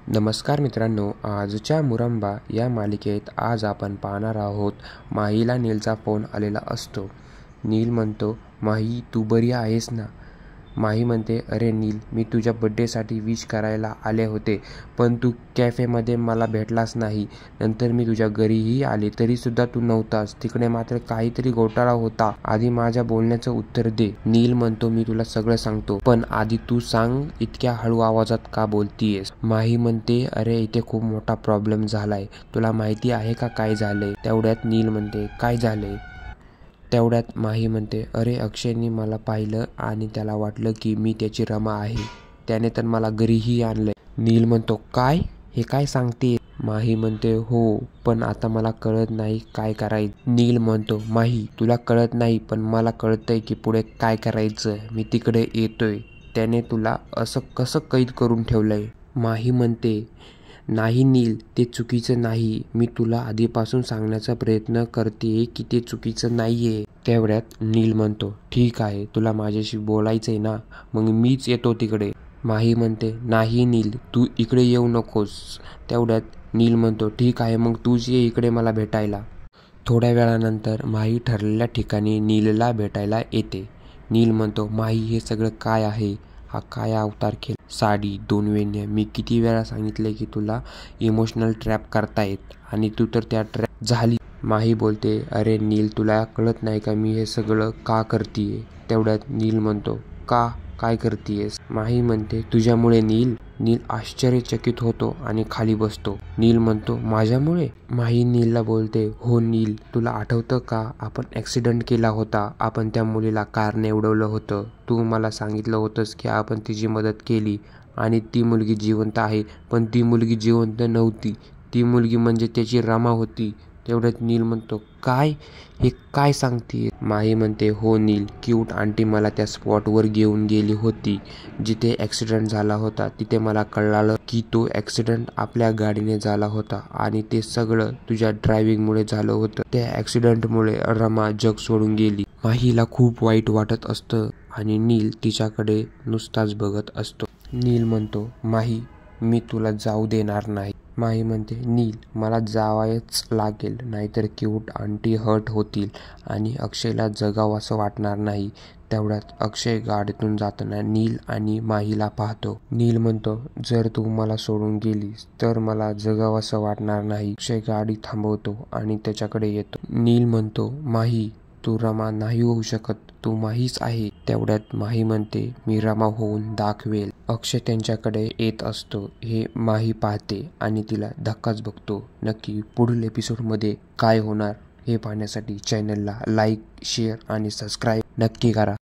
नमस्कार मित्रांनो, आजच्या मुरंबा या मालिकेत आज आपण पाहणार आहोत. माहीला नीलचा फोन आलेला असतो. नील म्हणतो, माही तू बरी आहेस ना? माही म्हणते, अरे नील, मी तुझ्या बड्डेसाठी विश करायला आले होते, पण तू कॅफेमध्ये मला भेटलास नाही. नंतर मी तुझ्या घरीही आले तरीसुद्धा तू नव्हतास. तिकडे मात्र काहीतरी घोटाळा होता. आधी माझ्या बोलण्याचं उत्तर दे. नील म्हणतो, मी तुला सगळं सांगतो, पण आधी तू सांग, इतक्या हळू आवाजात का बोलतीयस? माही म्हणते, अरे इथे खूप मोठा प्रॉब्लेम झालाय. तुला माहिती आहे का काय झालंय? तेवढ्यात नील म्हणते, काय झालंय? तेवढ्यात माही म्हणते, अरे अक्षयने मला पाहिलं आणि त्याला वाटलं की मी त्याची रमा आहे. त्याने तर मला घरीही आणलंय. नील म्हणतो, काय? हे काय सांगते? माही म्हणते, हो, पण आता मला कळत नाही काय करायचं. नील म्हणतो, माही तुला कळत नाही, पण मला कळतंय की पुढे काय करायचं. मी तिकडे येतोय. त्याने तुला असं कसं कैद करून ठेवलंय? माही म्हणते, नाही नील, ते चुकीचं नाही. मी तुला आधीपासून सांगण्याचा प्रयत्न करतेय की ते चुकीचं नाहीये. तेवढ्यात नील म्हणतो, ठीक आहे, तुला माझ्याशी बोलायचंय ना, मग मीच येतो तिकडे. माही म्हणते, नाही नील, तू इकडे येऊ नकोस. तेवढ्यात नील म्हणतो, ठीक आहे, मग तूच ये इकडे मला भेटायला. थोड्या वेळानंतर माही ठरलेल्या ठिकाणी नीलला भेटायला येते. नील म्हणतो, माही हे सगळं काय आहे? हा काय अवतार केला? साडी, 2 वेण्या. मी किती वेळा सांगितले की तुला इमोशनल ट्रॅप करतायत आणि तू तर त्या ट्रॅप झाली. माही बोलते, अरे नील, तुला कळत नाही का मी हे सगळं का करतीये? तेवढ्यात नील म्हणतो, का? काय करतीयस? माही म्हणते, तुझ्यामुळे नील. नील आश्चर्यचकित होतो आणि खाली बसतो. नील म्हणतो, माझ्यामुळे? माही नीलला बोलते, हो नील, तुला आठवतं का आपण ॲक्सिडेंट केला होता. आपण त्या मुलीला कारने उडवलं होतं. तू मला सांगितलं होतंस की आपण तिची मदत केली आणि ती मुलगी जिवंत आहे, पण ती मुलगी जिवंत नव्हती. ती मुलगी म्हणजे त्याची रमा होती. तेवढ्यात नील म्हणतो, काय? हे काय सांगते? माही म्हणते, हो नील, क्यूट आंटी मला त्या स्पॉटवर घेऊन गेली होती जिथे ॲक्सिडेंट झाला होता. तिथे मला कळालं की तो ॲक्सिडेंट आपल्या गाडीने झाला होता आणि ते सगळं तुझ्या ड्रायव्हिंगमुळे झालं होतं. त्या ॲक्सिडेंटमुळे रमा जग सोडून गेली. माहीला खूप वाईट वाटत असतं आणि नील तिच्याकडे नुसताच बघत असतो. नील म्हणतो, माही, मी तुला जाऊ देणार नाही. माही म्हणते, नील, मला जावायच लागेल, नाहीतर क्यूट आंटी हर्ट होतील आणि अक्षयला जगावंसं वाटणार नाही. तेवढ्यात अक्षय गाडीतून जाताना नील आणि माहीला पाहतो. नील म्हणतो, जर तू मला सोडून गेलीस तर मला जगावंसं वाटणार नाही. अक्षय गाडी थांबवतो आणि त्याच्याकडे येतो. नील म्हणतो, माही, तू रमा नाही होऊ शकत, तू माहीच आहे. तेवढ्यात माही म्हणते, मी रमा होऊन दाखवेल. अक्षय त्यांच्याकडे येत असतो हे माही पाहते आणि तिला धक्काच बघतो. नक्की पुढील एपिसोडमध्ये काय होणार हे पाहण्यासाठी चॅनलला लाईक, शेअर आणि सबस्क्राईब नक्की करा.